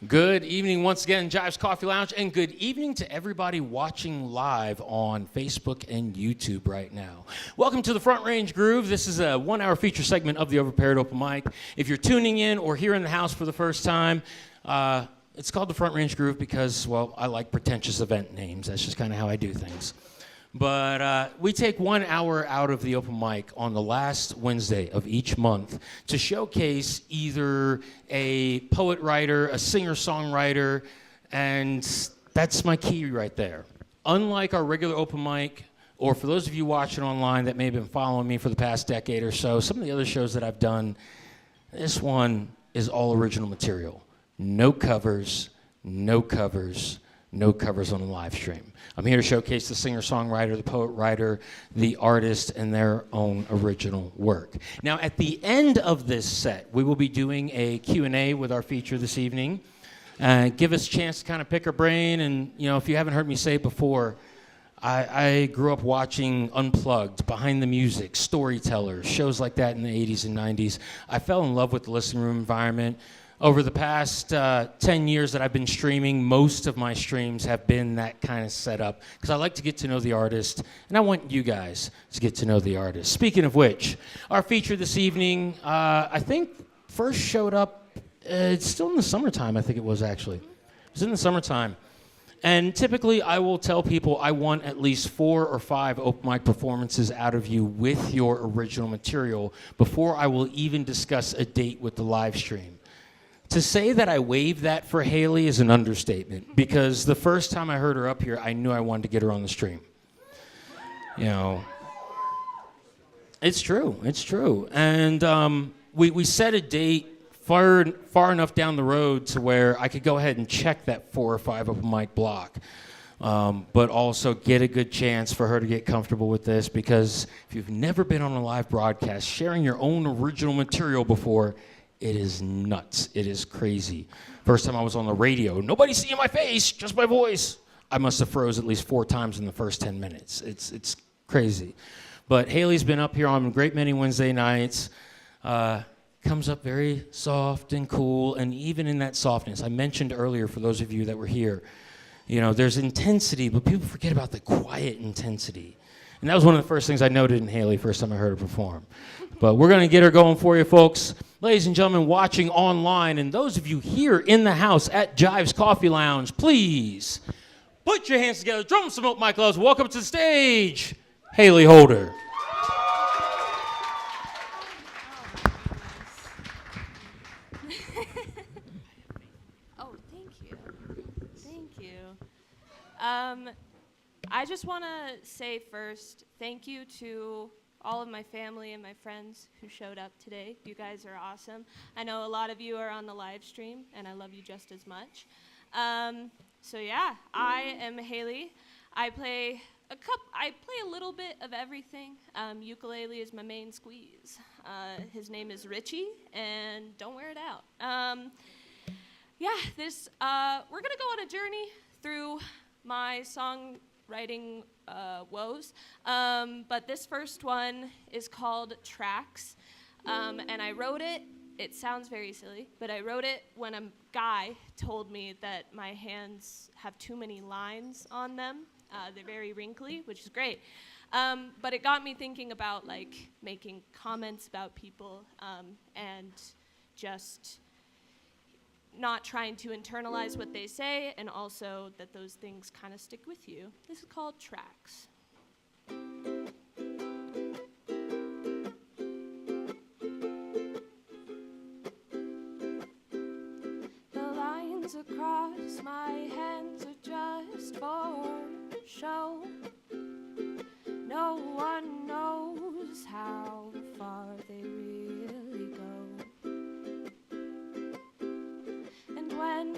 Good evening once again, Jives Coffee Lounge, and good evening to everybody watching live on Facebook and YouTube right now. Welcome to the Front Range Groove. This is a 1 hour feature segment of the Overpaired Open Mic. If you're tuning in or here in the house for the first time, it's called the Front Range Groove because, well, I like pretentious event names. That's just kind of how I do things. But we take 1 hour out of the open mic on the last Wednesday of each month to showcase either a poet writer, a singer-songwriter, and that's my key right there. Unlike our regular open mic, or for those of you watching online that may have been following me for the past decade or so, some of the other shows that I've done, this one is all original material. No covers, no covers, no covers on the live stream. I'm here to showcase the singer-songwriter, the poet-writer, the artist, and their own original work. Now, at the end of this set, we will be doing a Q&A with our feature this evening. Give us a chance to kind of pick our brain, and if you haven't heard me say it before, I grew up watching Unplugged, Behind the Music, Storytellers, shows like that in the 80s and 90s. I fell in love with the listening room environment. Over the past 10 years that I've been streaming, most of my streams have been that kind of setup because I like to get to know the artist, and I want you guys to get to know the artist. Speaking of which, our feature this evening, I think first showed up, it's still in the summertime, I think it was actually. It was in the summertime. And typically I will tell people I want at least 4 or 5 open mic performances out of you with your original material before I will even discuss a date with the live stream. To say that I waived that for Halee is an understatement because the first time I heard her up here, I knew I wanted to get her on the stream. It's true. And we set a date far enough down the road to where I could go ahead and check that 4 or 5 open mic block, but also get a good chance for her to get comfortable with this because if you've never been on a live broadcast, sharing your own original material before, it is nuts. It is crazy. First time I was on the radio, nobody seeing my face, just my voice. I must have froze at least 4 times in the first 10 minutes. It's crazy. But Halee's been up here on a great many Wednesday nights. Comes up very soft and cool, and even in that softness, I mentioned earlier for those of you that were here, there's intensity, but people forget about the quiet intensity. And that was one of the first things I noted in Halee first time I heard her perform. But we're going to get her going for you, folks. Ladies and gentlemen watching online, and those of you here in the house at Jives Coffee Lounge, please put your hands together, drum some up, Mike Loves. Welcome to the stage, Halee Holder. Oh, thank you. Thank you. I just want to say first, thank you to all of my family and my friends who showed up today. You guys are awesome. I know a lot of you are on the live stream, and I love you just as much. So yeah, I am Halee. I play a little bit of everything. Ukulele is my main squeeze. His name is Richie, and don't wear it out. We're gonna go on a journey through my songwriting woes, but this first one is called Tracks, and I wrote it. It sounds very silly, but I wrote it when a guy told me that my hands have too many lines on them. They're very wrinkly, which is great, but it got me thinking about making comments about people and just not trying to internalize what they say, and also that those things kind of stick with you. This is called Tracks. The lines across my hands are just for show. No one knows how far they really go. When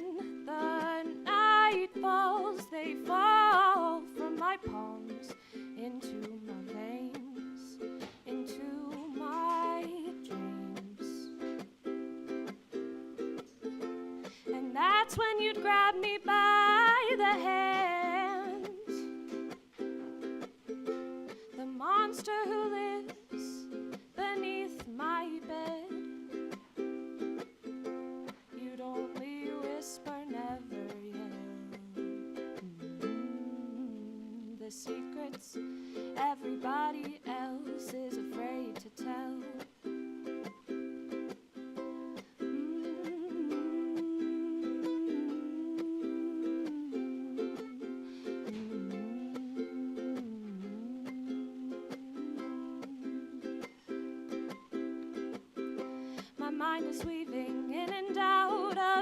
the night falls, they fall from my palms into my veins, into my dreams. And that's when you'd grab me by the hand, the monster who lives beneath my bed. You'd only whisper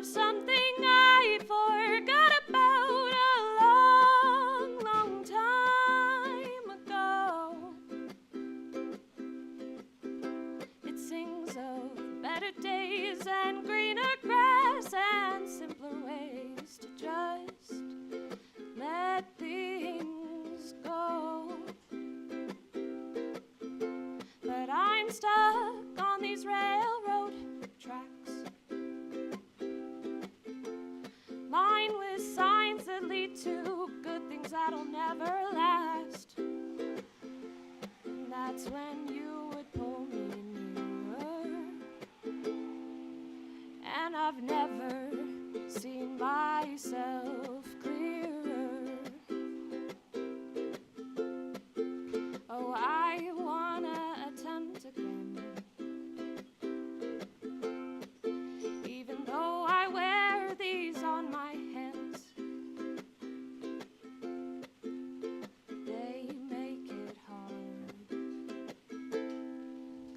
something I forgot about a long, long time ago. It sings of better days and greener grass and simpler ways to just let things go. But I'm stuck on these railroad tracks, lined with signs that lead to good things that'll never last. And that's when you would pull me nearer, and I've never seen myself clearer. Oh, I wanna attempt again, even though I wear these on my hands. They make it hard,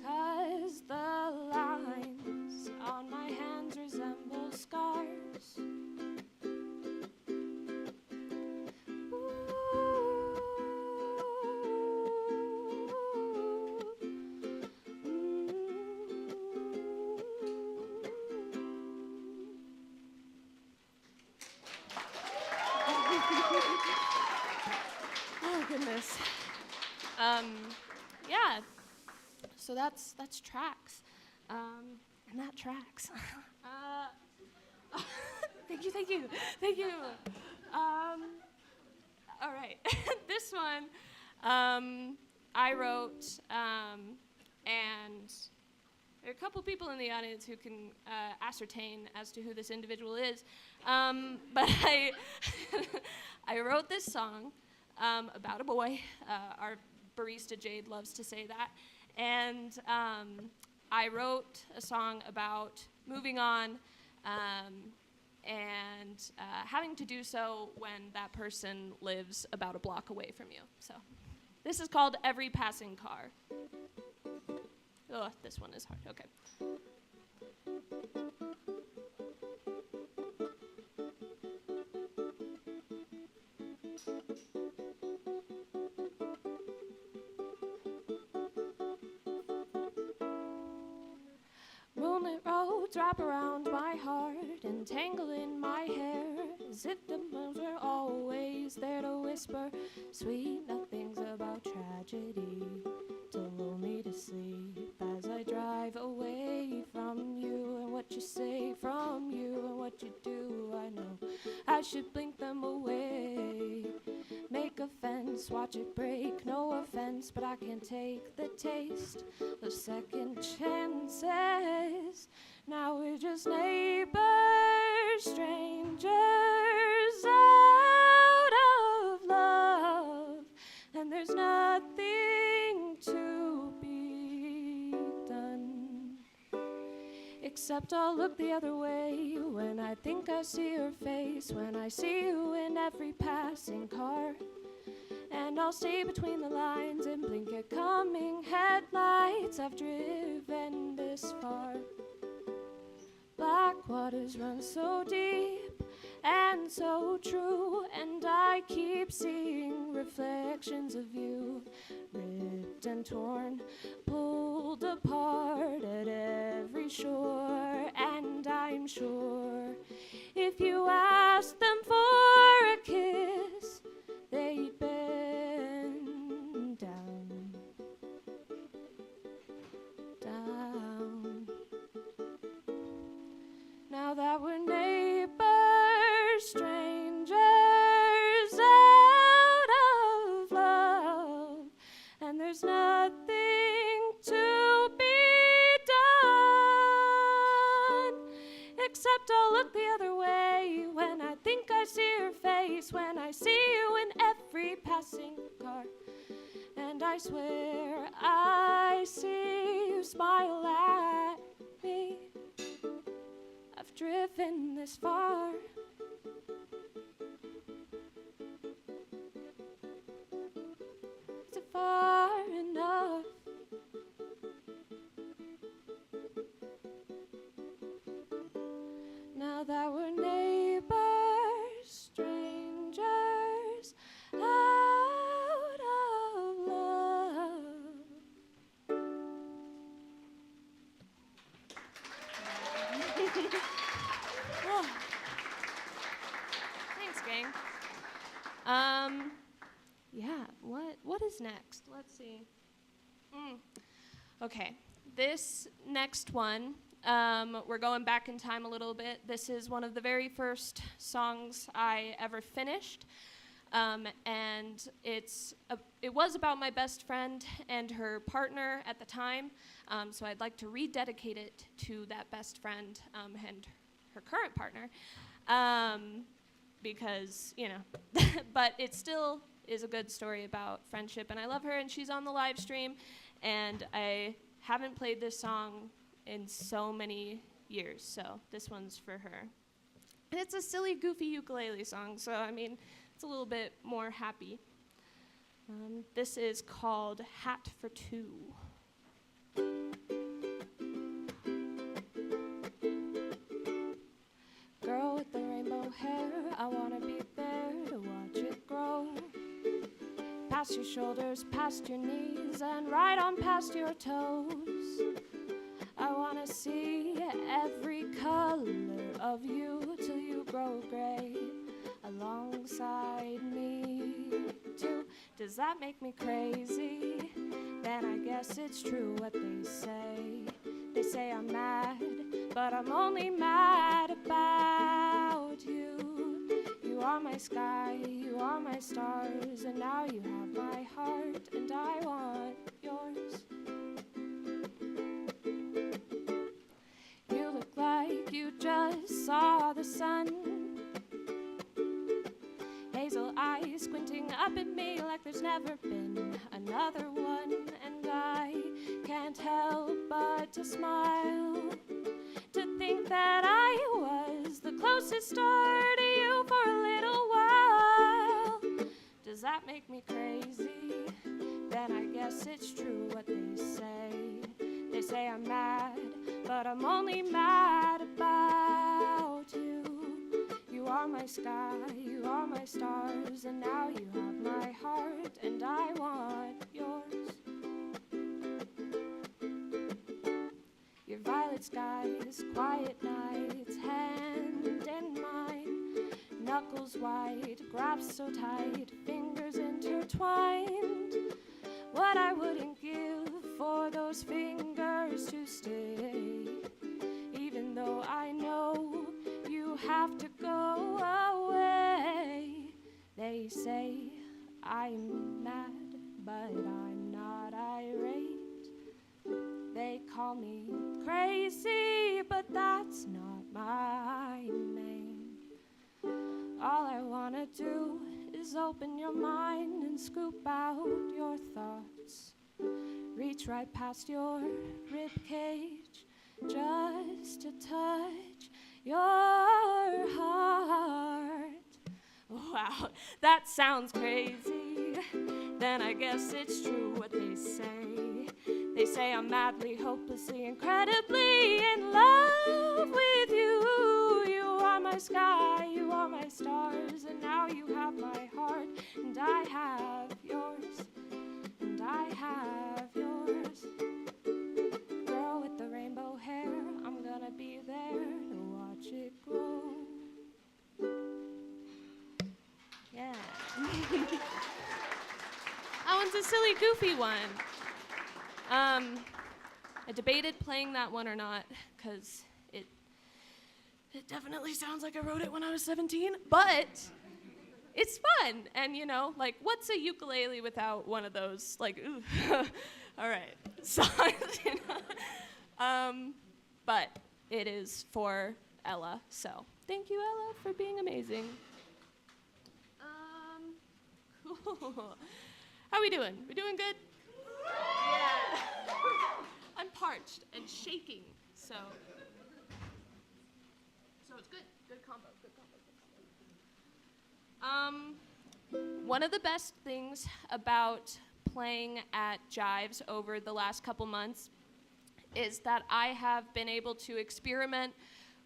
'cause the lines on my hands resemble scars. Oh goodness. Yeah. So that's tracks, and that tracks. Thank you. All right. This one, I wrote, and there are a couple people in the audience who can ascertain as to who this individual is. But I wrote this song about a boy. Our barista Jade loves to say that. And I wrote a song about moving on and having to do so when that person lives about a block away from you. So this is called Every Passing Car. Oh, this one is hard. Okay. Moonlit roads wrap around my heart and tangle in my hair, as if the moons were always there to whisper sweet nothings about tragedy, to lull me to sleep as I drive away from you and what you say, from you and what you do. I know I should blink them away, make a fence, watch it break, no offense, but I can't take the taste of second chances. Now we're just neighbors, strangers out of love, and there's nothing to be done, except I'll look the other way when I think I see your face, when I see you in every passing car. And I'll stay between the lines and blink at coming headlights. I've driven this far. Black waters run so deep and so true, and I keep seeing reflections of you, ripped and torn, pulled apart at every shore. And I'm sure if you asked them for a kiss, they'd bend down, down. Now that we're neighbors, strangers out of love, and there's nothing to be done, except I'll look the other way when I think I see your face, when I see you in every passing car. And I swear I see you smile at me. I've driven this far. Is it far enough? Now that Yeah, what is next? Let's see. Okay, this next one, we're going back in time a little bit. This is one of the very first songs I ever finished. And it was about my best friend and her partner at the time, so I'd like to rededicate it to that best friend and her current partner, because, you know, but it still is a good story about friendship, and I love her, and she's on the live stream, and I haven't played this song in so many years, so this one's for her. And it's a silly, goofy ukulele song, so, I mean, it's a little bit more happy. This is called Hat for Two. Girl with the rainbow hair, I wanna be there to watch it grow. Past your shoulders, past your knees, and right on past your toes. I wanna see every color of you till you grow gray alongside me too. Does that make me crazy? Then I guess it's true what they say. They say I'm mad, but I'm only mad about you. You are my sky, you are my stars, and now you have my heart, and I want yours. You look like you just saw the sun. Hazel eyes squinting up at me like there's never been another one. And I can't help but to smile, to think that I was the closest star to you for a little while. Does that make me crazy? Then I guess it's true what they say. They say I'm mad, but I'm only mad about you. You are my sky, you are my stars, and now you have my heart, and I want yours. Your violet skies, quiet nights, hand in mine, knuckles white, grasp so tight, fingers intertwined. What I wouldn't give for those fingers to stay, even though I know you have to go away. They say I'm mad, but I'm not irate. They call me crazy, but that's not my name. All I wanna do is open your mind and scoop out your thoughts. Reach right past your rib cage just to touch your heart. Wow, that sounds crazy. Then I guess it's true what they say. They say I'm madly, hopelessly, incredibly in love with you. You are my sky, you are my stars, and now you have my heart, and I have yours, and I have yours. Girl with the rainbow hair, I'm gonna be there to watch it grow. Yeah. That one's a silly, goofy one. I debated playing that one or not, because it definitely sounds like I wrote it when I was 17, but it's fun. And, you know, like, what's a ukulele without one of those, like, ooh, all right, songs, you know? But it is for Ella, so thank you, Ella, for being amazing. Cool. How we doing? We doing good? Yeah. I'm parched and shaking, so it's good. Good combo. One of the best things about playing at Jives over the last couple months is that I have been able to experiment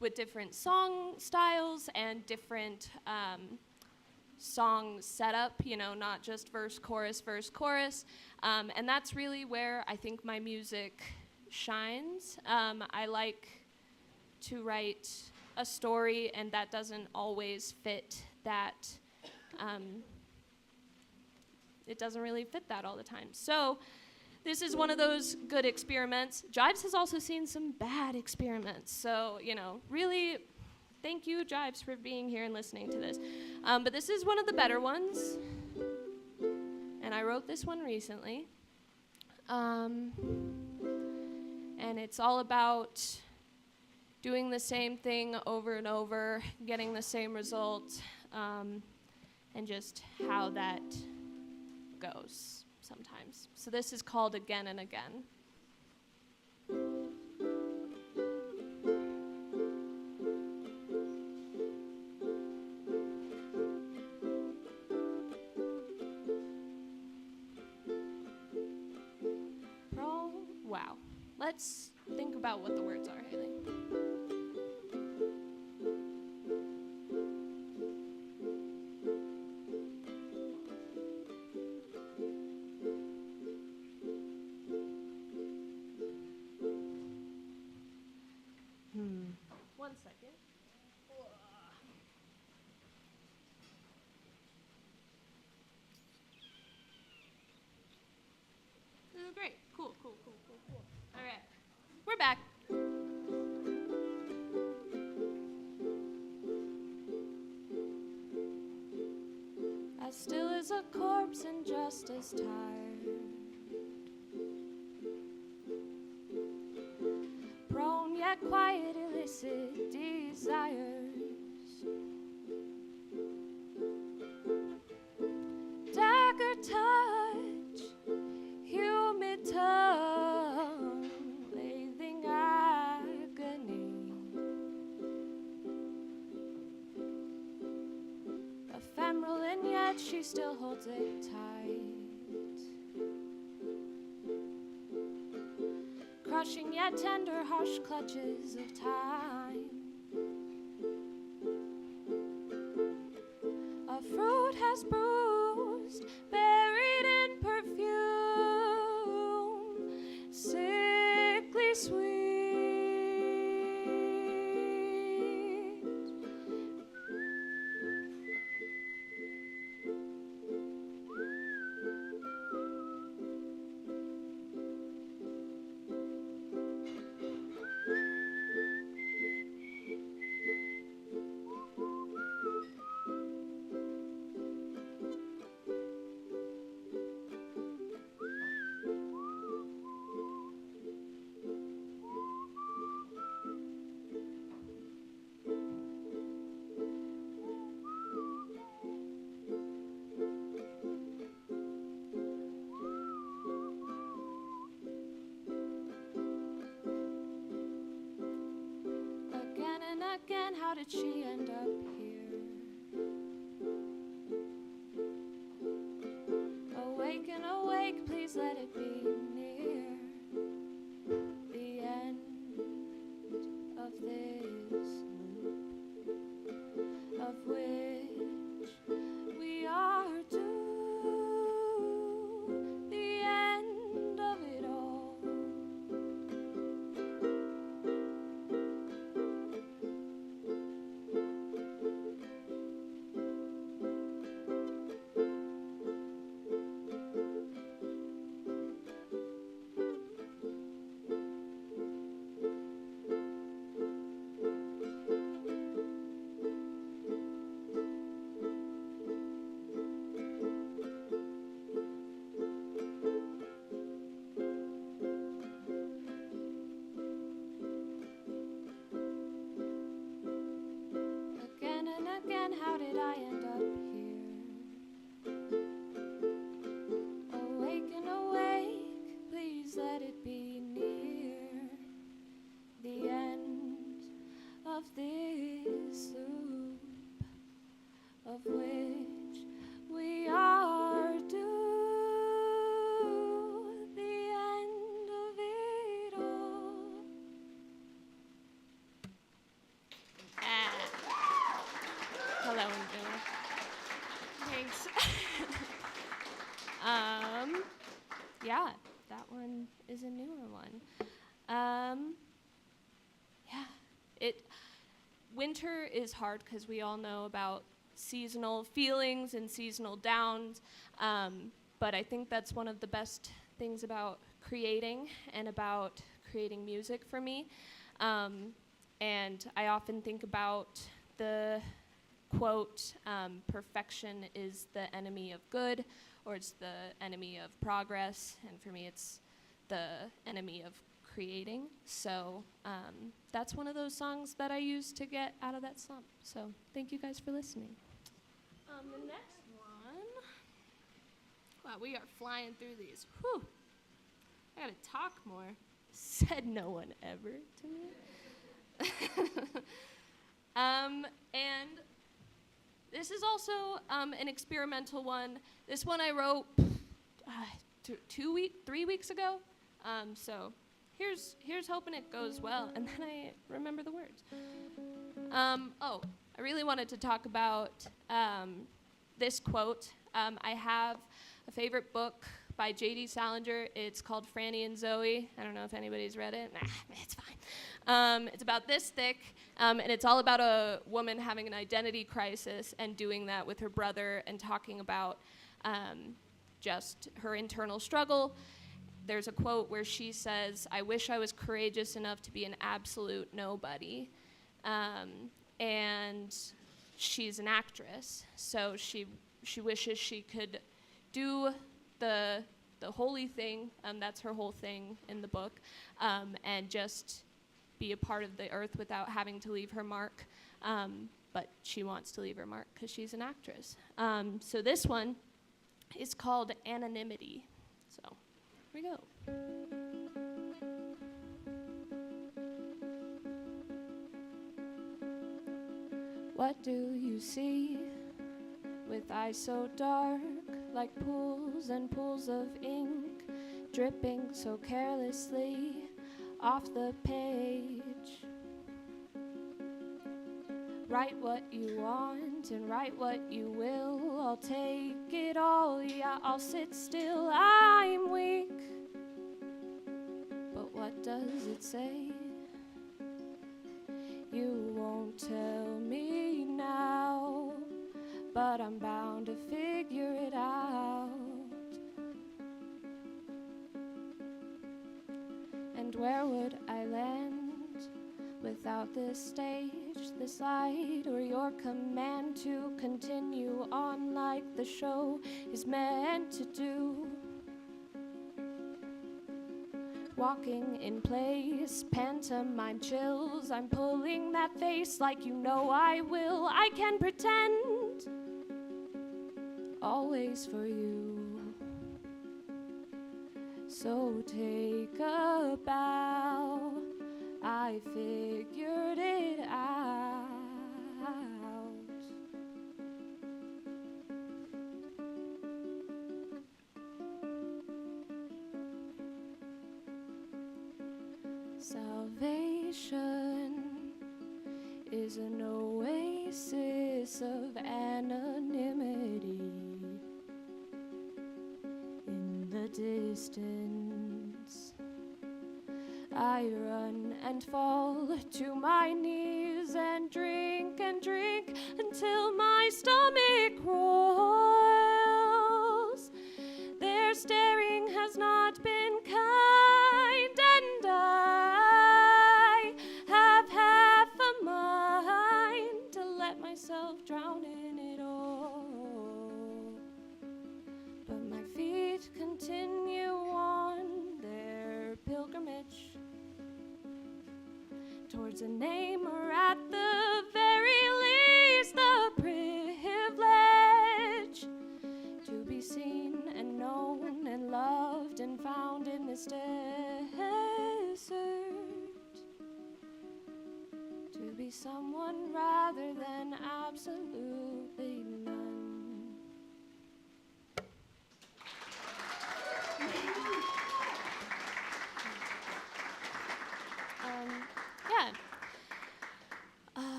with different song styles and different song setup, you know, not just verse, chorus, and that's really where I think my music shines. I like to write a story, and that doesn't always fit that it doesn't really fit that all the time. So this is one of those good experiments. Jives has also seen some bad experiments. So, really thank you, Jives, for being here and listening to this. But this is one of the better ones. And I wrote this one recently. And it's all about doing the same thing over and over, getting the same result, and just how that goes sometimes. So this is called Again and Again. Wow. Let's think about what the words are, Halee. One second. This is great. Cool. All right. We're back. As still as a corpse and just as tired. Prone yet quiet, illicit desires. Dagger touch, humid tongue, lathing agony. Ephemeral and yet she still holds it tight. Crushing yet tender, harsh clutches of time. A fruit has bruised, buried in perfume, sickly sweet. Again, how did she end up here? Awake and awake, please let it be near the end of this loop, of which we are due, the end of it all. Again, how did I end up here? Awake and awake, please let it be near the end of this loop, of which we are due, the end of it all. Hello, Angela. Thanks. Yeah, that one is a newer one. Winter is hard because we all know about seasonal feelings and seasonal downs. but I think that's one of the best things about creating and about creating music for me. And I often think about the quote, perfection is the enemy of good, or it's the enemy of progress, and for me it's the enemy of creating. So that's one of those songs that I use to get out of that slump. So thank you guys for listening. The next one, wow, we are flying through these. Whew. I gotta talk more. Said no one ever to me. And this is also an experimental one. This one I wrote 3 weeks ago. So here's hoping it goes well. And then I remember the words. I really wanted to talk about this quote. I have a favorite book by J.D. Salinger. It's called Franny and Zoe. I don't know if anybody's read it. Nah, it's fine. It's about this thick, and it's all about a woman having an identity crisis and doing that with her brother and talking about just her internal struggle. There's a quote where she says, "I wish I was courageous enough to be an absolute nobody." And she's an actress, so she wishes she could do the holy thing, that's her whole thing in the book, and just be a part of the earth without having to leave her mark. But she wants to leave her mark because she's an actress. So this one is called Anonymity. So here we go. What do you see with eyes so dark, like pools and pools of ink, dripping so carelessly off the page? Write what you want and write what you will. I'll take it all, yeah, I'll sit still. I'm weak, but what does it say? You won't tell me now, but I'm bound to figure it out. And where would I land without this stage, this light, or your command to continue on like the show is meant to do? Walking in place, pantomime chills, I'm pulling that face like you know I will. I can pretend always for you. So take a bow, I figured it out. Salvation is an oasis of anonymity in the distance. I run and fall to my knees and drink until my stomach roils. Their staring has not been kind, and I have half a mind to let myself drown in it all. But my feet continue on their pilgrimage towards a name, or at the very least the privilege to be seen and known and loved and found in this desert, to be someone rather than absolutely none.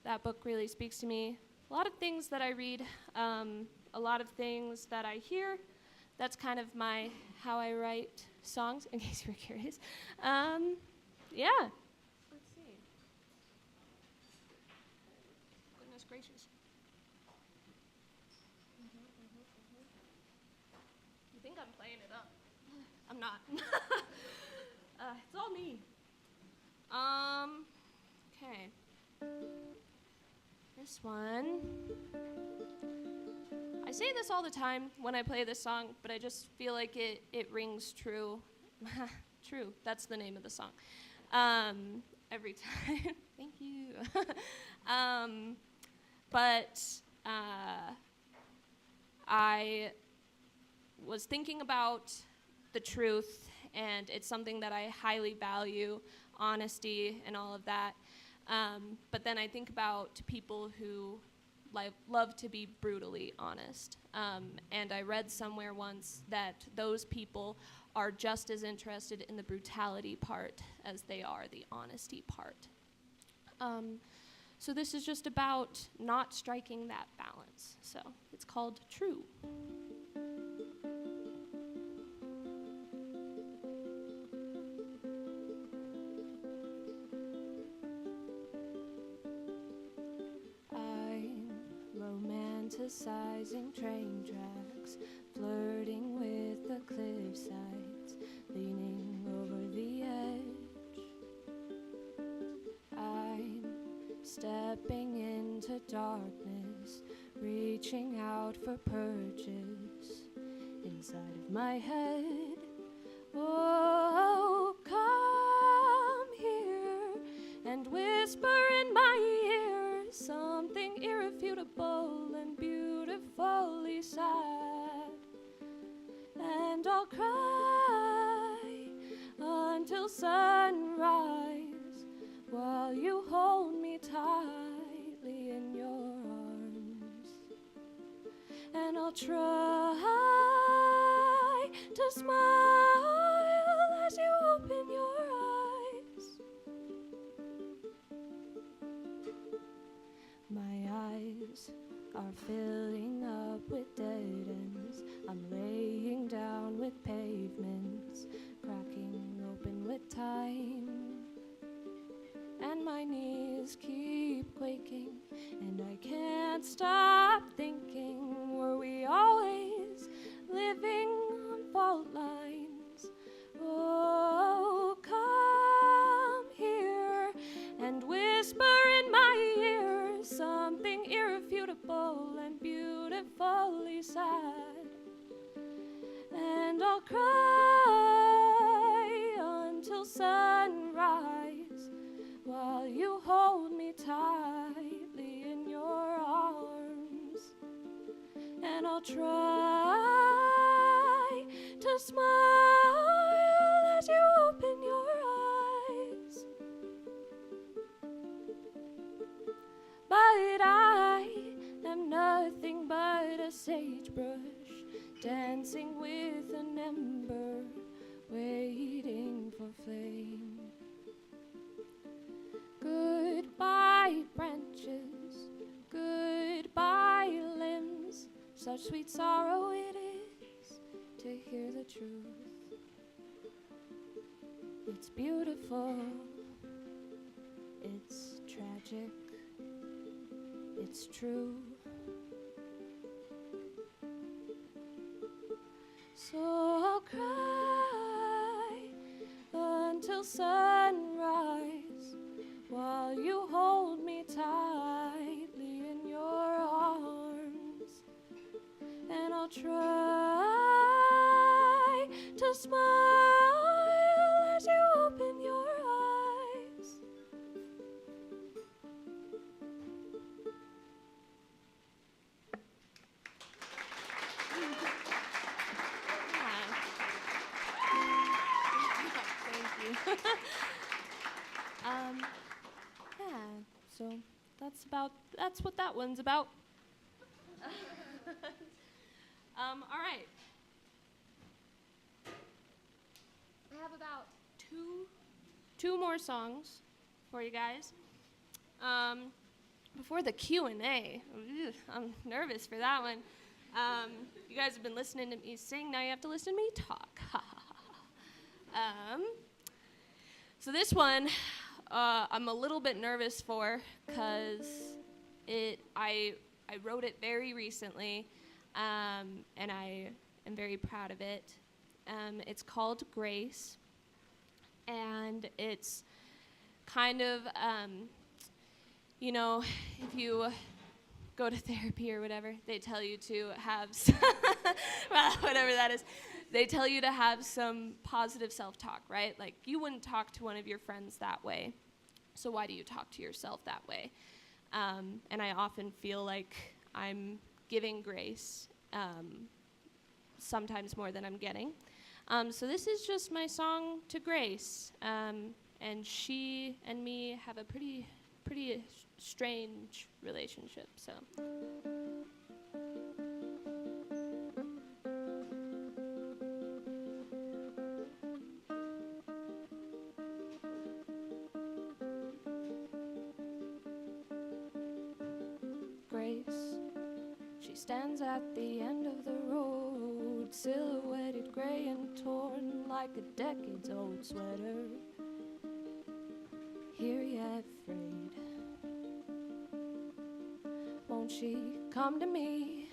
That book really speaks to me. A lot of things that I read, a lot of things that I hear. That's kind of how I write songs, in case you were curious. Yeah. Let's see. Goodness gracious. think I'm playing it up. I'm not. It's all me. Okay. This one. I say this all the time when I play this song, but I just feel like it rings true. True, that's the name of the song. Every time. Thank you. But I was thinking about the truth, and it's something that I highly value, honesty and all of that. But then I think about people who love to be brutally honest. And I read somewhere once that those people are just as interested in the brutality part as they are the honesty part. So this is just about not striking that balance. So it's called True. I'm romanticizing train tracks, flirting with the cliff sides, leaning over the edge. I'm stepping into darkness, reaching out for purchase inside of my head. Oh, come here and whisper in my ear something irrefutable and beautifully sad. And I'll cry until sunrise while you hold me tightly in your arms. And I'll try to smile as you open your eyes. My eyes are filling up with dead ends. I'm laying down with pavements, cracking open with time. And my knees keep quaking, and I can't stop thinking, were we always living on fault lines? Oh, come here and whisper in my ear something irrefutable and beautifully sad. And I'll cry until sunrise while you hold me tightly in your arms. And I'll try to smile as you open your eyes. But I am nothing but a sagebrush, dancing with an ember, waiting for flame. Goodbye branches, goodbye limbs, such sweet sorrow it is to hear the truth. It's beautiful, it's tragic, it's true. So I'll cry until sunrise while you hold me tightly in your arms. And I'll try to smile as you open your eyes. Thank you. Yeah, so that's what that one's about. All right. I have about two more songs for you guys. Before the Q&A, I'm nervous for that one. You guys have been listening to me sing, now you have to listen to me talk. So this one, I'm a little bit nervous for, because I wrote it very recently, and am very proud of it. It's called Grace, and it's kind of, if you go to therapy or whatever, they tell you to have, well, whatever that is, they tell you to have some positive self-talk, right? Like, you wouldn't talk to one of your friends that way, so why do you talk to yourself that way? And I often feel like I'm giving grace, sometimes more than I'm getting. So this is just my song to Grace, and she and me have a pretty strange relationship, so. Grace, she stands at the end of the road, silhouetted, gray and torn like a decades-old sweater. Here yet frayed. Won't she come to me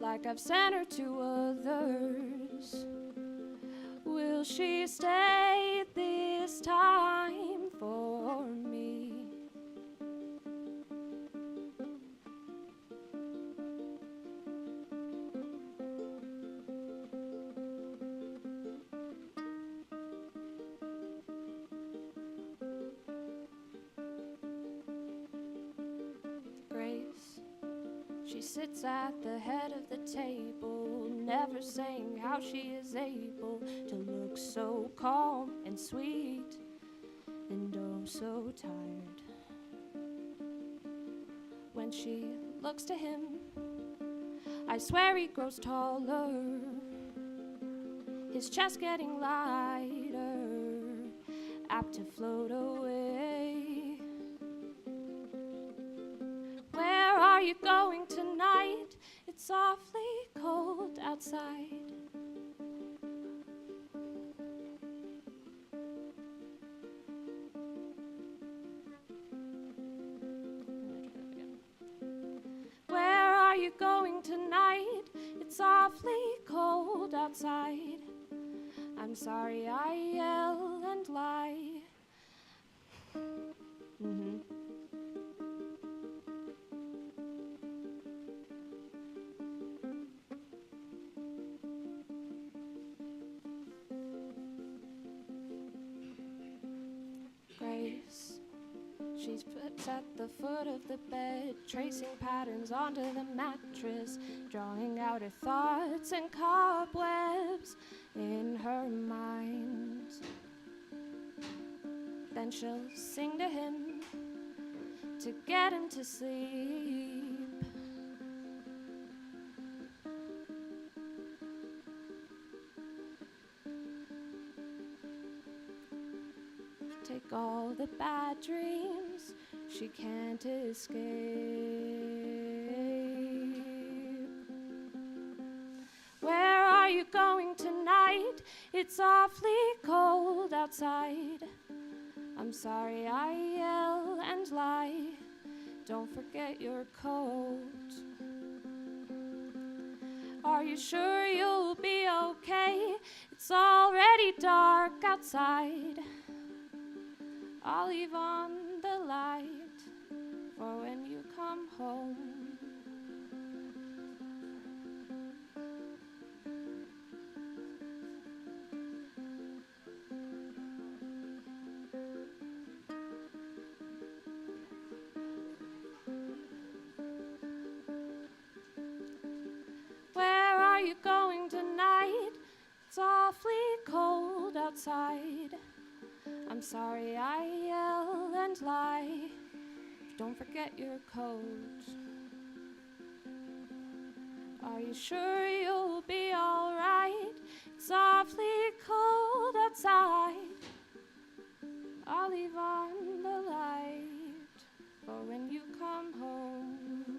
like I've sent her to others? Will she stay this time for me? Grace, she sits at the head of the table, never saying how she is able to look so calm and sweet and oh so tired. When she looks to him, I swear he grows taller, his chest getting lighter, apt to float away. Where are you going tonight? It's awfully cold outside. Where are you going tonight? It's awfully cold outside. I'm sorry I yell and lie. Grace, she sits at the foot of the bed, tracing patterns onto the mattress, drawing out her thoughts and cobwebs in her mind. Then she'll sing to him to get him to sleep. Take all the bad dreams she can't escape. Where are you going tonight? It's awfully cold outside. I'm sorry I yell and lie. Don't forget your coat. Are you sure you'll be okay? It's already dark outside. I'll leave on the light for when you come home. Where are you going tonight? It's awfully cold outside. I'm sorry I yell and lie. Don't forget your coat. Are you sure you'll be alright? It's awfully cold outside. I'll leave on the light for when you come home.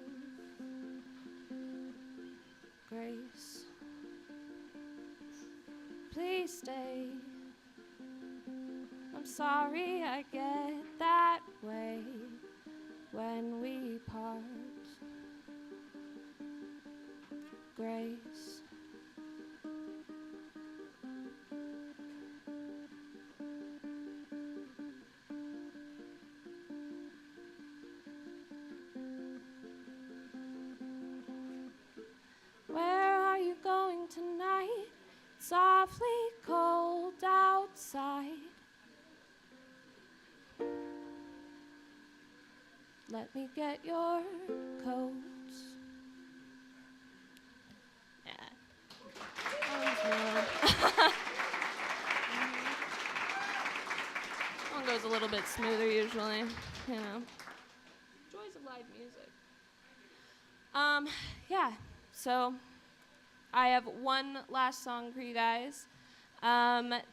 Grace, please stay. I'm sorry I get that way when we part. Grace, let me get your coat. Yeah. Song goes a little bit smoother usually, you know. Joys of live music. Yeah, so I have one last song for you guys.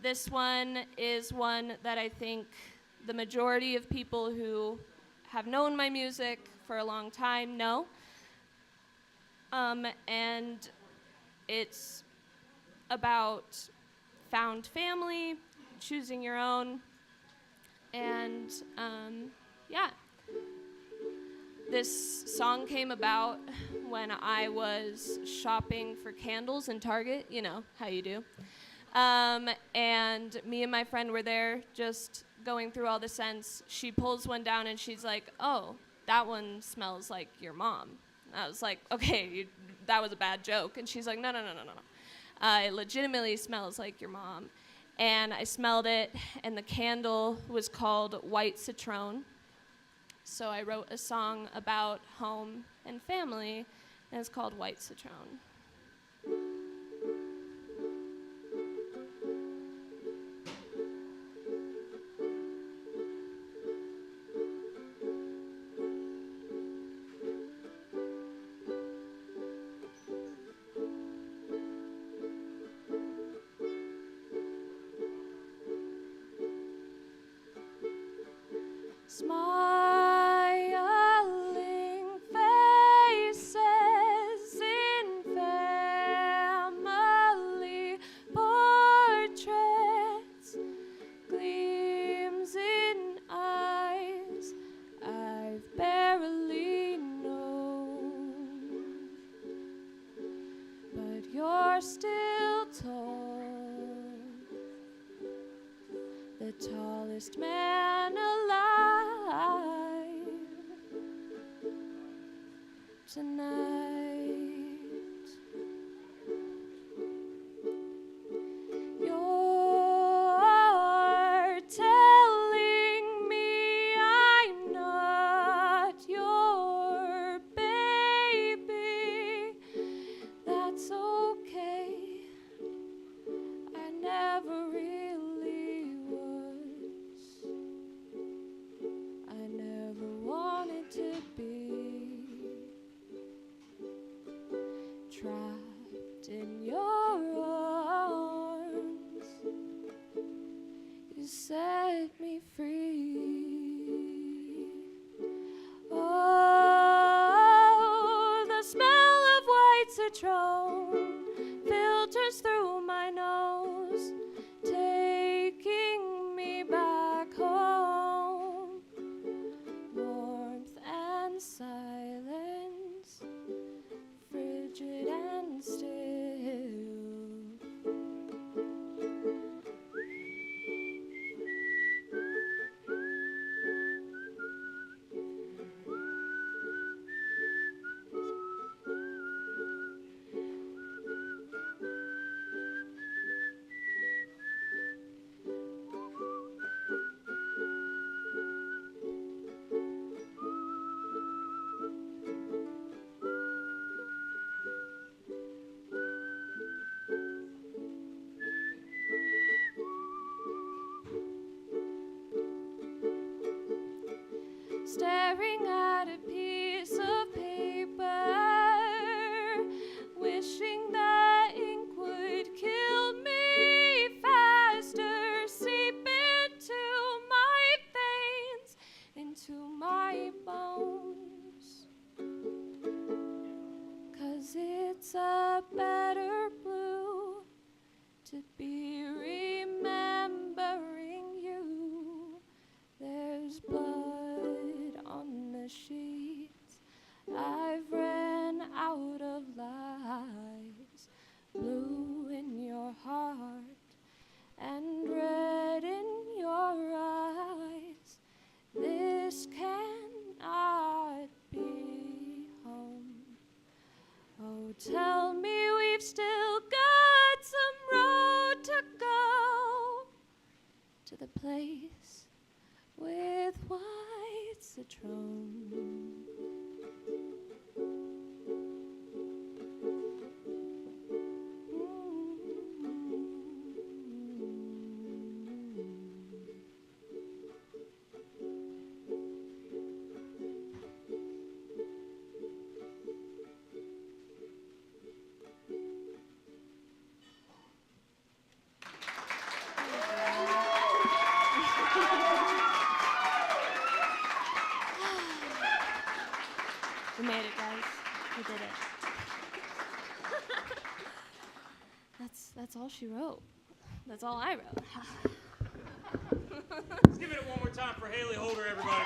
This one is one that I think the majority of people who have known my music for a long time know. And it's about found family, choosing your own, and yeah. This song came about when I was shopping for candles in Target, you know how you do. And me and my friend were there just going through all the scents. She pulls one down and she's like, oh, that one smells like your mom. I was like, okay, that was a bad joke. And she's like, no. It legitimately smells like your mom. And I smelled it, and the candle was called White Citron. So I wrote a song about home and family, and it's called White Citron. Smiling faces in family portraits, gleams in eyes I've barely known, but you're still tall, the tallest man alive tonight. You're telling me I'm not your baby. That's okay. I never really was. I never wanted to be trapped in your arms. You set me free. Oh, the smell of white citron filters through my nose, taking me back home. Warmth and silence, frigid and still. Staring at a piece of paper, wishing the ink would kill me faster, seep into my veins, into my bones. 'Cause it's a better blue to be remembering you. There's blood on the sheets. I've ran out of lies. Blue in your heart and red in your eyes. This cannot be home. Oh, tell me we've still got some road to go to the place with white citron. We made it, guys. We did it. That's all she wrote. That's all I wrote. Let's give it one more time for Halee Holder, everybody.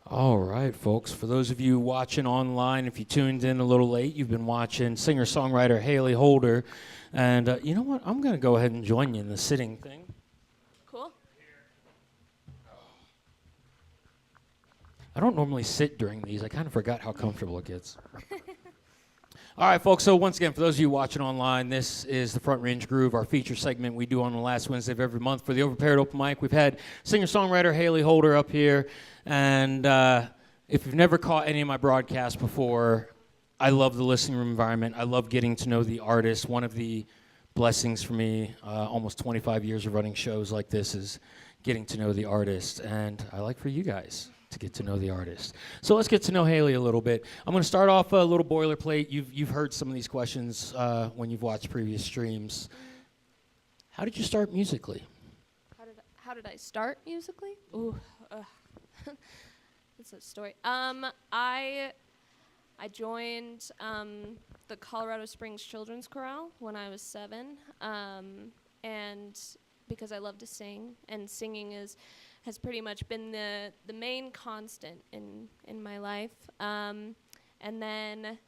All right, folks. For those of you watching online, if you tuned in a little late, you've been watching singer-songwriter Halee Holder. And you know what? I'm going to go ahead and join you in the sitting thing. Cool. I don't normally sit during these. I kind of forgot how comfortable it gets. All right, folks. So once again, for those of you watching online, this is the Front Range Groove, our feature segment we do on the last Wednesday of every month for the Overpaired Open Mic. We've had singer-songwriter Halee Holder up here. And if you've never caught any of my broadcasts before, I love the listening room environment. I love getting to know the artist. One of the blessings for me, almost 25 years of running shows like this, is getting to know the artist. And I like for you guys to get to know the artist. So let's get to know Halee a little bit. I'm going to start off a little boilerplate. You've heard some of these questions when you've watched previous streams. How did you start musically? How did I start musically? Ooh, that's a story. I joined the Colorado Springs Children's Chorale when I was 7, and because I love to sing, and singing has pretty much been the main constant in my life. And then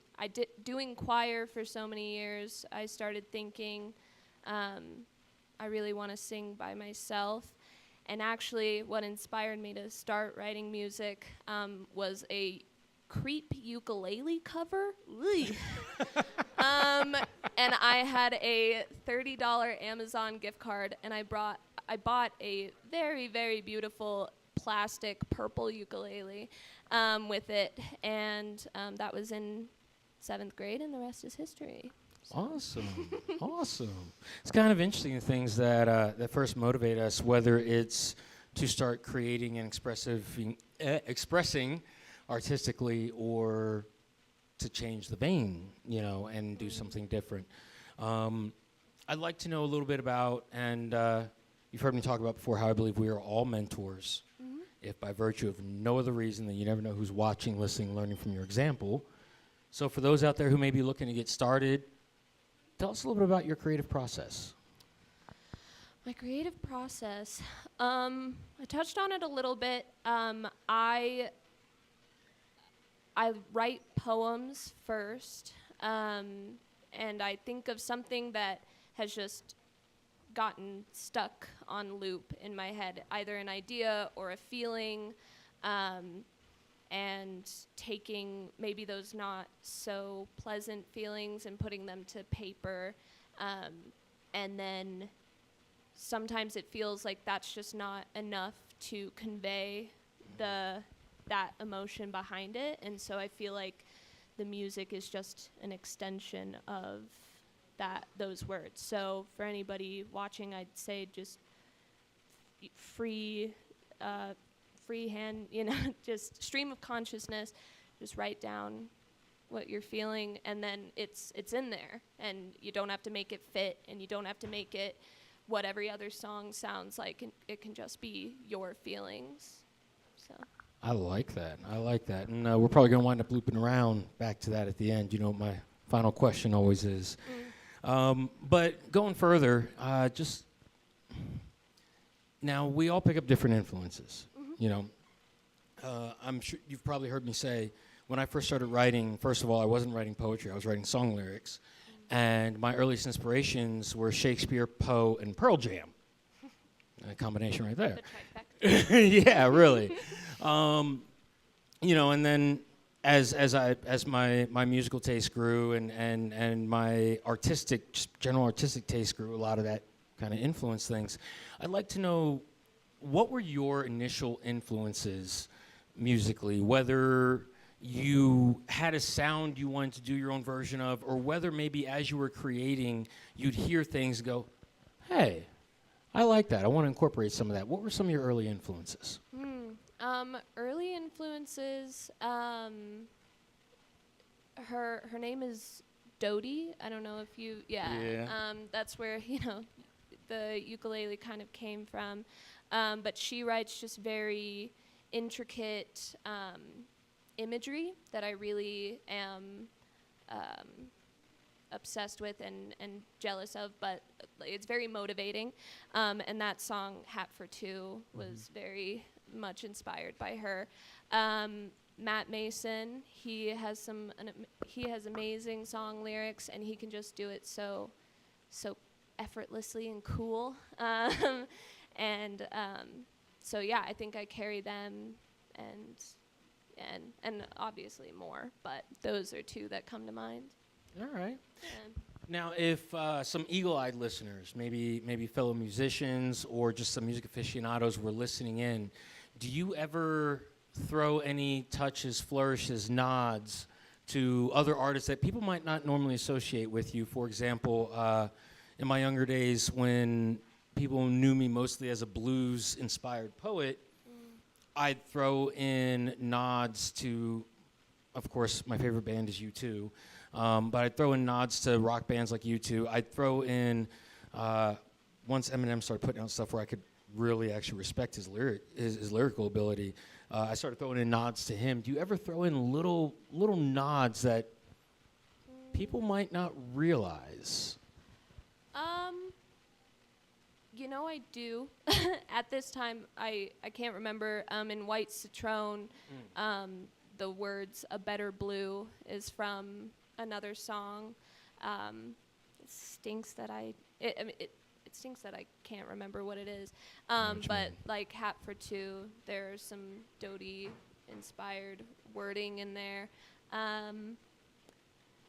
doing choir for so many years, I started thinking I really want to sing by myself. And actually, what inspired me to start writing music was a Creep ukulele cover. And I had a $30 Amazon gift card, and I bought a very, very beautiful plastic purple ukulele with it, and that was in 7th grade, and the rest is history. Awesome. Awesome. It's kind of interesting, the things that first motivate us, whether it's to start creating and expressing artistically, or to change the vein, and do something different. I'd like to know a little bit about, and you've heard me talk about before, how I believe we are all mentors, if by virtue of no other reason, then you never know who's watching, listening, learning from your example. So for those out there who may be looking to get started, tell us a little bit about your creative process. My creative process. I touched on it a little bit. I write poems first, and I think of something that has just gotten stuck on loop in my head, either an idea or a feeling, and taking maybe those not so pleasant feelings and putting them to paper, and then sometimes it feels like that's just not enough to convey that emotion behind it, and so I feel like the music is just an extension of those words. So for anybody watching, I'd say just free hand, just stream of consciousness, just write down what you're feeling, and then it's in there, and you don't have to make it fit, and you don't have to make it what every other song sounds like, and it can just be your feelings. So I like that. And we're probably going to wind up looping around back to that at the end. You know what my final question always is. But going further, just now we all pick up different influences. I'm sure you've probably heard me say, when I first started writing, first of all, I wasn't writing poetry. I was writing song lyrics. And my earliest inspirations were Shakespeare, Poe, and Pearl Jam. A combination right there. the trifecta. Yeah, really. And then as my musical taste grew and my general artistic taste grew, a lot of that kind of influenced things. I'd like to know, what were your initial influences musically, whether you had a sound you wanted to do your own version of, or whether maybe as you were creating, you'd hear things and go, hey, I like that. I want to incorporate some of that. What were some of your early influences? Early influences, her name is Dodie. I don't know if you, that's where, the ukulele kind of came from. But she writes just very intricate imagery that I really am obsessed with and jealous of, but it's very motivating. And that song, Hat for Two, was very much inspired by her. Matt Mason, he has amazing song lyrics, and he can just do it so effortlessly and cool. So yeah, I think I carry them and obviously more, but those are two that come to mind. All right. Yeah. Now, if some eagle-eyed listeners, maybe fellow musicians or just some music aficionados were listening in, do you ever throw any touches, flourishes, nods to other artists that people might not normally associate with you? For example, in my younger days when people knew me mostly as a blues-inspired poet, I'd throw in nods to, of course, my favorite band is U2, but I'd throw in nods to rock bands like U2. I'd throw in, once Eminem started putting out stuff where I could really actually respect his lyrical ability, I started throwing in nods to him. Do you ever throw in little nods that people might not realize? I do. At this time, I can't remember. In White Citron, the words "a better blue" is from another song. It stinks that it stinks that I can't remember what it is. But like Hat for Two, there's some Dodie-inspired wording in there.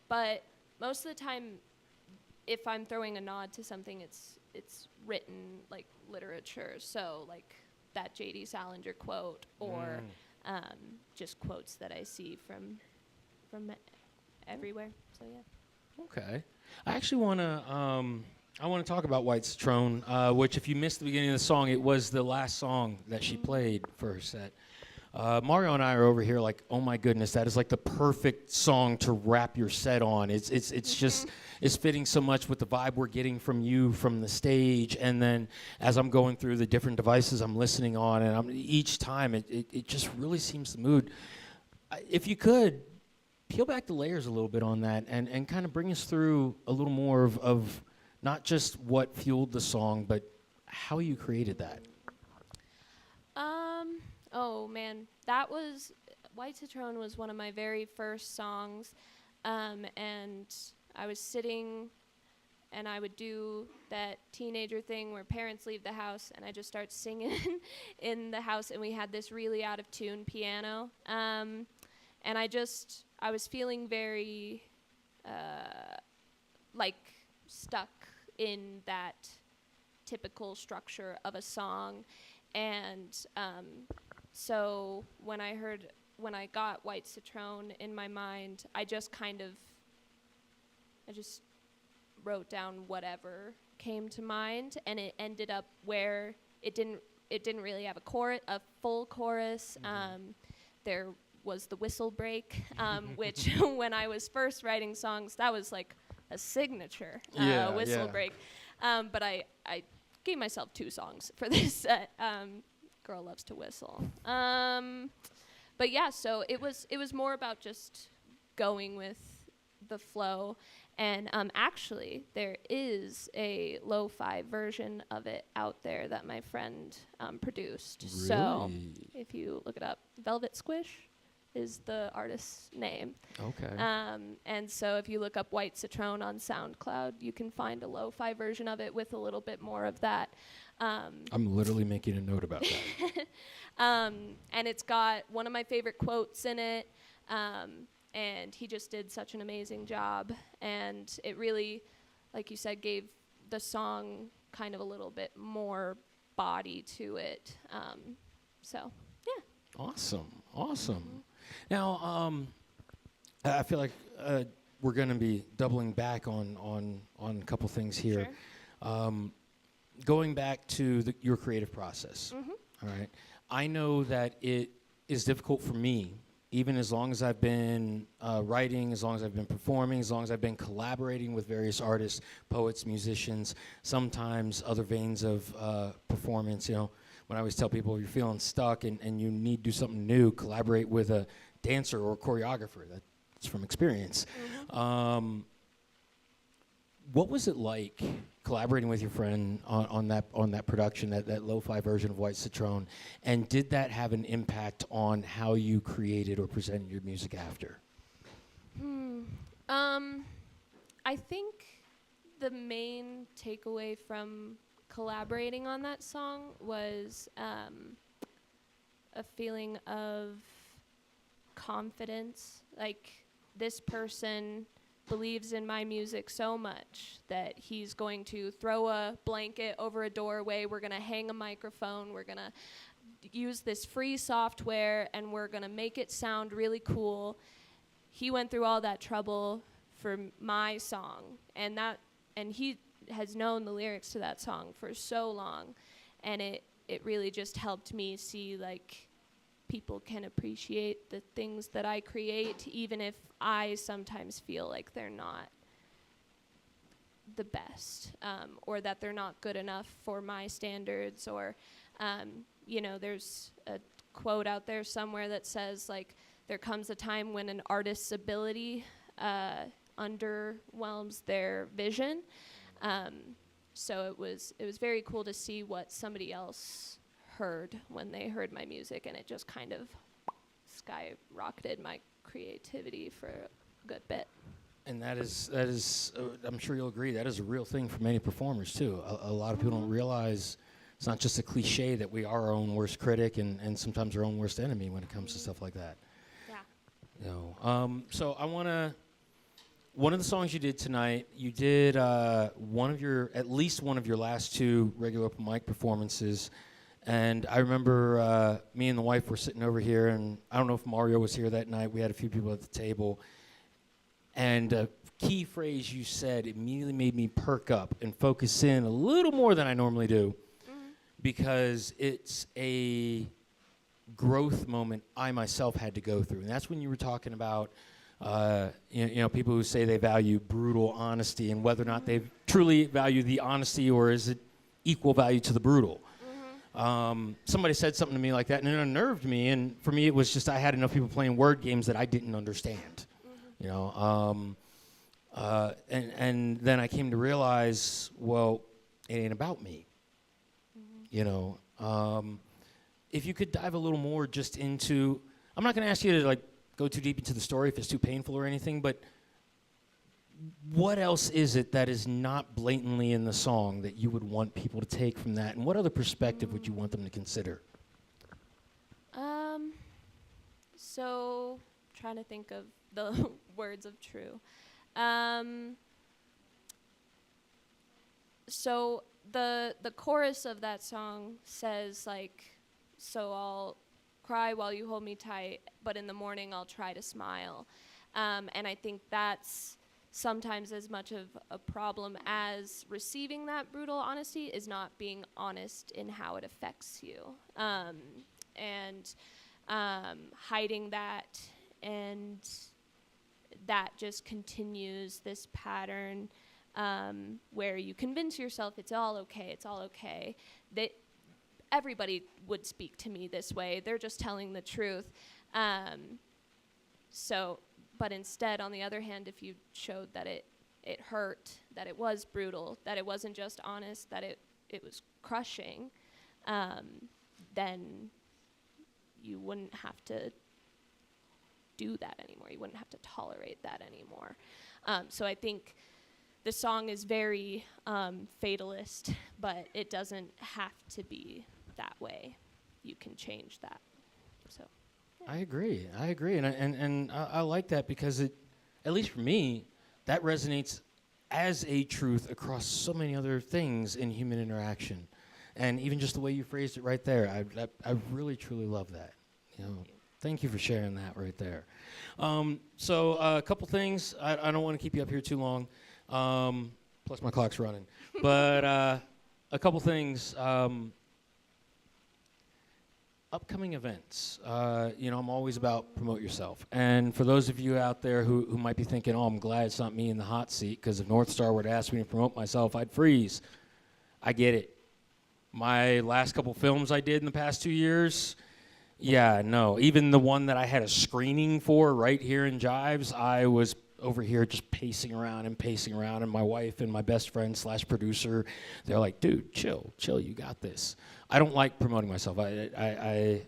But most of the time, if I'm throwing a nod to something, it's written like literature, so like that J.D. Salinger quote, or just quotes that I see from everywhere. So yeah. Okay, I actually want to talk about White Citron, which, if you missed the beginning of the song, it was the last song that she played for her set. Mario and I are over here like, oh my goodness, that is like the perfect song to wrap your set on. It's just, it's fitting so much with the vibe we're getting from you from the stage, and then as I'm going through the different devices I'm listening on, and each time it just really seems the mood. If you could, peel back the layers a little bit on that and kind of bring us through a little more of not just what fueled the song, but how you created that. Oh man, White Citron was one of my very first songs, and I was sitting, and I would do that teenager thing where parents leave the house, and I just start singing in the house, and we had this really out of tune piano, and I was feeling very like stuck in that typical structure of a song, and so when I got White Citron in my mind, I just wrote down whatever came to mind, and it ended up where it didn't really have a full chorus. There was the whistle break, which when I was first writing songs, that was like a signature whistle break. But I gave myself 2 songs for this set. Girl Loves to Whistle. But yeah, so it was more about just going with the flow. And actually, there is a lo-fi version of it out there that my friend produced. Really? So if you look it up, Velvet Squish is the artist's name. Okay. And so if you look up White Citron on SoundCloud, you can find a lo-fi version of it with a little bit more of that. I'm literally making a note about that. And it's got one of my favorite quotes in it. And he just did such an amazing job. And it really, like you said, gave the song kind of a little bit more body to it. So, yeah. Awesome. Now, I feel like we're going to be doubling back on a couple things here. Sure. Going back to your creative process. All right. I know that it is difficult for me, even as long as I've been writing, as long as I've been performing, as long as I've been collaborating with various artists, poets, musicians, sometimes other veins of performance. You know, when I always tell people, if you're feeling stuck and you need to do something new, collaborate with a dancer or a choreographer. That's from experience. What was it like collaborating with your friend on that production, that lo-fi version of White Citron, and did that have an impact on how you created or presented your music after? I think the main takeaway from collaborating on that song was a feeling of confidence. Like, this person believes in my music so much that he's going to throw a blanket over a doorway, we're going to hang a microphone, we're going to use this free software, and we're going to make it sound really cool. He went through all that trouble for my song, and he has known the lyrics to that song for so long, and it really just helped me see, like, people can appreciate the things that I create, even if I sometimes feel like they're not the best, or that they're not good enough for my standards, or, there's a quote out there somewhere that says, like, there comes a time when an artist's ability underwhelms their vision. So it was very cool to see what somebody else heard when they heard my music, and it just kind of skyrocketed my creativity for a good bit. And that is I'm sure you'll agree, that is a real thing for many performers too. A lot of people don't realize it's not just a cliche that we are our own worst critic and sometimes our own worst enemy when it comes to stuff like that. Yeah. So one of the songs you did tonight, you did at least one of your last two regular open mic performances. And I remember me and the wife were sitting over here, and I don't know if Mario was here that night. We had a few people at the table. And a key phrase you said immediately made me perk up and focus in a little more than I normally do, because it's a growth moment I myself had to go through. And that's when you were talking about people who say they value brutal honesty, and whether or not they truly value the honesty, or is it equal value to the brutal. Somebody said something to me like that, and it unnerved me. And for me, it was just I had enough people playing word games that I didn't understand. And then I came to realize, well, it ain't about me. If you could dive a little more just into, I'm not going to ask you to go too deep into the story if it's too painful or anything, but what else is it that is not blatantly in the song that you would want people to take from that? And what other perspective would you want them to consider? So, trying to think of the words of True. So the chorus of that song says, like, so I'll cry while you hold me tight, but in the morning I'll try to smile. And I think that's sometimes as much of a problem as receiving that brutal honesty is not being honest in how it affects you. And hiding that, and that just continues this pattern where you convince yourself it's all okay. That everybody would speak to me this way. They're just telling the truth. But instead, on the other hand, if you showed that it hurt, that it was brutal, that it wasn't just honest, that it was crushing, then you wouldn't have to do that anymore. You wouldn't have to tolerate that anymore. So I think the song is very fatalist, but it doesn't have to be that way. You can change that. So, I agree. And I like that because it, at least for me, that resonates as a truth across so many other things in human interaction, and even just the way you phrased it right there, I really truly love that. You know, thank you for sharing that right there. So a couple things. I don't want to keep you up here too long. Plus my clock's running, but a couple things. Upcoming events. I'm always about promote yourself. And for those of you out there who might be thinking, oh, I'm glad it's not me in the hot seat, because if North Star were to ask me to promote myself, I'd freeze. I get it. My last couple films I did in the past 2 years, yeah, no. Even the one that I had a screening for right here in Jives, I was over here just pacing around, and my wife and my best friend / producer, they're like, dude, chill, you got this. I don't like promoting myself. I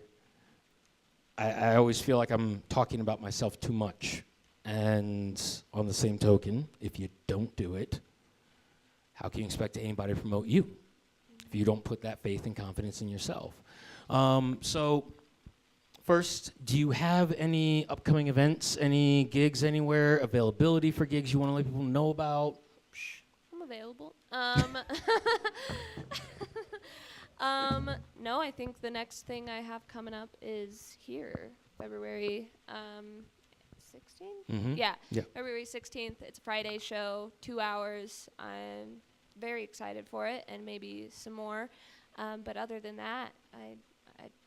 always feel like I'm talking about myself too much. And on the same token, if you don't do it, how can you expect anybody to promote you if you don't put that faith and confidence in yourself? So first, do you have any upcoming events, any gigs anywhere, availability for gigs you want to let people know about? I'm available. No, I think the next thing I have coming up is here, February 16th? Mm-hmm. Yeah, Yeah. February 16th. It's a Friday show, 2 hours. I'm very excited for it, and maybe some more. But other than that, I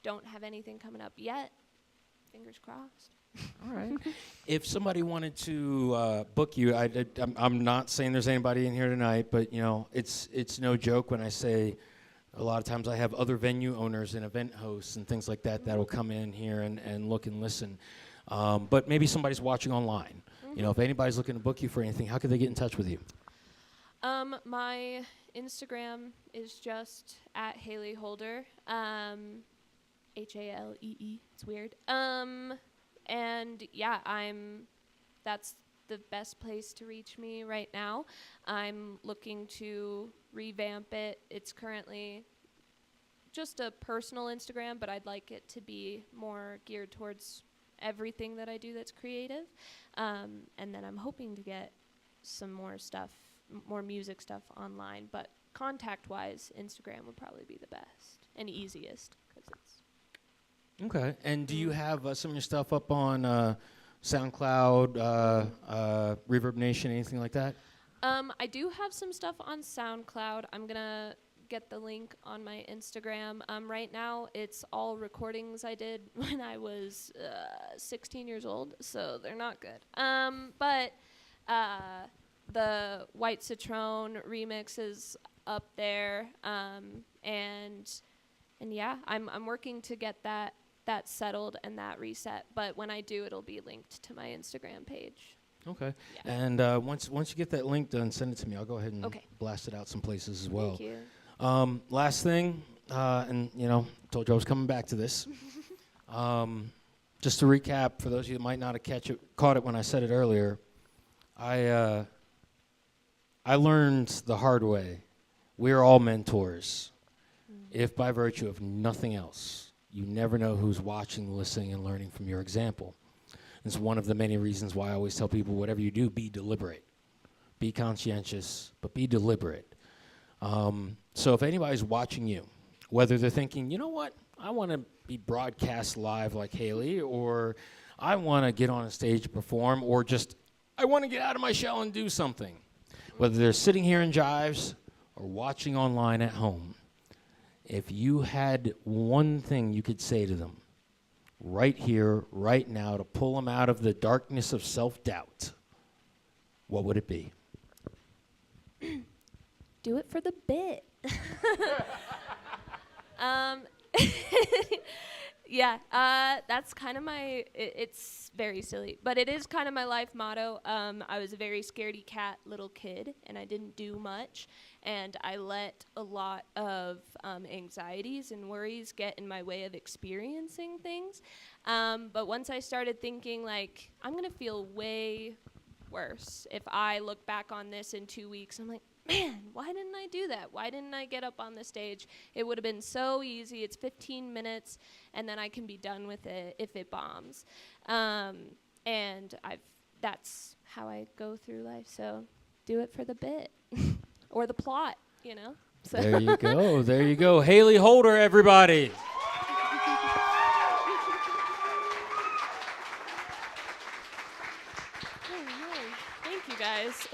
don't have anything coming up yet. Fingers crossed. All right. If somebody wanted to book you, I'm not saying there's anybody in here tonight, but it's no joke when I say a lot of times I have other venue owners and event hosts and things like that that'll come in here and look and listen. But maybe somebody's watching online. Mm-hmm. If anybody's looking to book you for anything, how could they get in touch with you? My Instagram is just at Halee Holder. Halee. It's weird. And yeah, that's the best place to reach me right now. I'm looking to revamp it. It's currently just a personal Instagram, but I'd like it to be more geared towards everything that I do that's creative. And then I'm hoping to get some more stuff, more music stuff online. But contact-wise, Instagram would probably be the best and easiest because it's... Okay. And do you have some of your stuff up on SoundCloud, Reverb Nation, anything like that? I do have some stuff on SoundCloud. I'm going to get the link on my Instagram. Right now, it's all recordings I did when I was 16 years old, so they're not good. But the White Citron remix is up there, and yeah, I'm working to get that settled and that reset. But when I do, it'll be linked to my Instagram page. Okay. Yeah. And once you get that link done, send it to me. I'll go ahead and blast it out some places as well. Thank you. Last thing, and told you I was coming back to this. Just to recap, for those of you that might not have caught it when I said it earlier, I learned the hard way. We're all mentors, if by virtue of nothing else. You never know who's watching, listening, and learning from your example. It's one of the many reasons why I always tell people, whatever you do, be deliberate. Be conscientious, but be deliberate. So if anybody's watching you, whether they're thinking, you know what, I want to be broadcast live like Halee, or I want to get on a stage to perform, or just I want to get out of my shell and do something. Whether they're sitting here in Jives or watching online at home, if you had one thing you could say to them right here, right now, to pull them out of the darkness of self-doubt, what would it be? Do it for the bit. Yeah, that's kind of my, it's very silly, but it is kind of my life motto. I was a very scaredy cat little kid, and I didn't do much, and I let a lot of anxieties and worries get in my way of experiencing things. But once I started thinking, I'm going to feel way worse if I look back on this in 2 weeks. I'm like, man, why didn't I do that? Why didn't I get up on the stage? It would have been so easy. It's 15 minutes, and then I can be done with it if it bombs. And that's how I go through life. So do it for the bit or the plot, you know. So There you go. There you go. Halee Holder, everybody. Thank you, guys.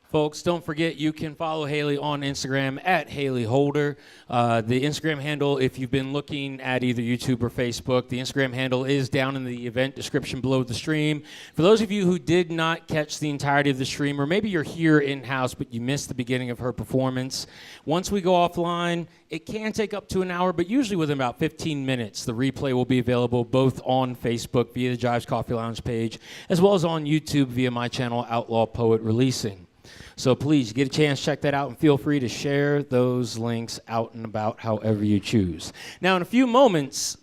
Folks, don't forget you can follow Halee on Instagram at Halee Holder. The Instagram handle, if you've been looking at either YouTube or Facebook, the Instagram handle is down in the event description below the stream. For those of you who did not catch the entirety of the stream, or maybe you're here in-house but you missed the beginning of her performance, once we go offline, it can take up to an hour, but usually within about 15 minutes, the replay will be available both on Facebook via the Jives Coffee Lounge page, as well as on YouTube via my channel, Outlaw Poet Releasing. So please get a chance, check that out, and feel free to share those links out and about however you choose. Now, in a few moments,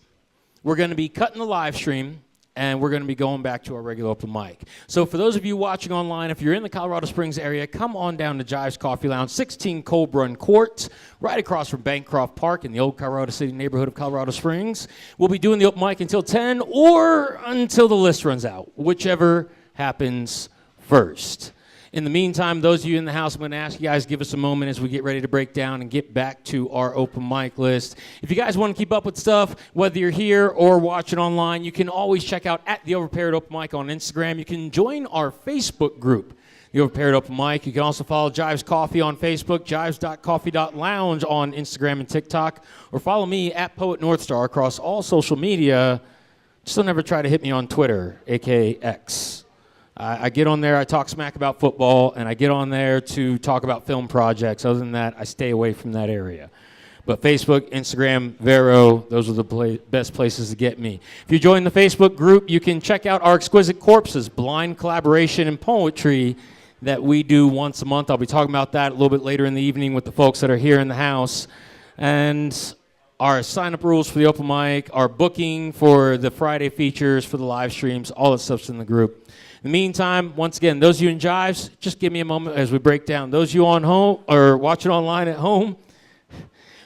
we're going to be cutting the live stream, and we're going to be going back to our regular open mic. So for those of you watching online, if you're in the Colorado Springs area, come on down to Jives Coffee Lounge, 16 Cold Run Quartz, right across from Bancroft Park in the old Colorado City neighborhood of Colorado Springs. We'll be doing the open mic until 10 or until the list runs out, whichever happens first. In the meantime, those of you in the house, I'm going to ask you guys, give us a moment as we get ready to break down and get back to our open mic list. If you guys want to keep up with stuff, whether you're here or watching online, you can always check out at the Overpaired Open Mic on Instagram. You can join our Facebook group, the Overpaired Open Mic. You can also follow Jives Coffee on Facebook, jives.coffee.lounge on Instagram and TikTok, or follow me at Poet Northstar across all social media. Just don't ever try to hit me on Twitter, a.k.a. X. I get on there, I talk smack about football, and I get on there to talk about film projects. Other than that, I stay away from that area. But Facebook, Instagram, Vero, those are the best places to get me. If you join the Facebook group, you can check out our Exquisite Corpses blind collaboration and poetry that we do once a month. I'll be talking about that a little bit later in the evening with the folks that are here in the house. And our sign-up rules for the open mic, our booking for the Friday features, for the live streams, all that stuff's in the group. In the meantime, once again, those of you in Jives, just give me a moment as we break down. Those of you on home or watching online at home,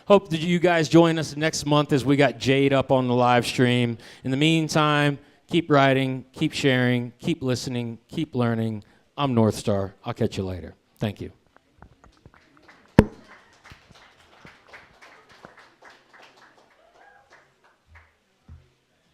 hope that you guys join us next month as we got Jade up on the live stream. In the meantime, keep writing, keep sharing, keep listening, keep learning. I'm Northstar. I'll catch you later. Thank you.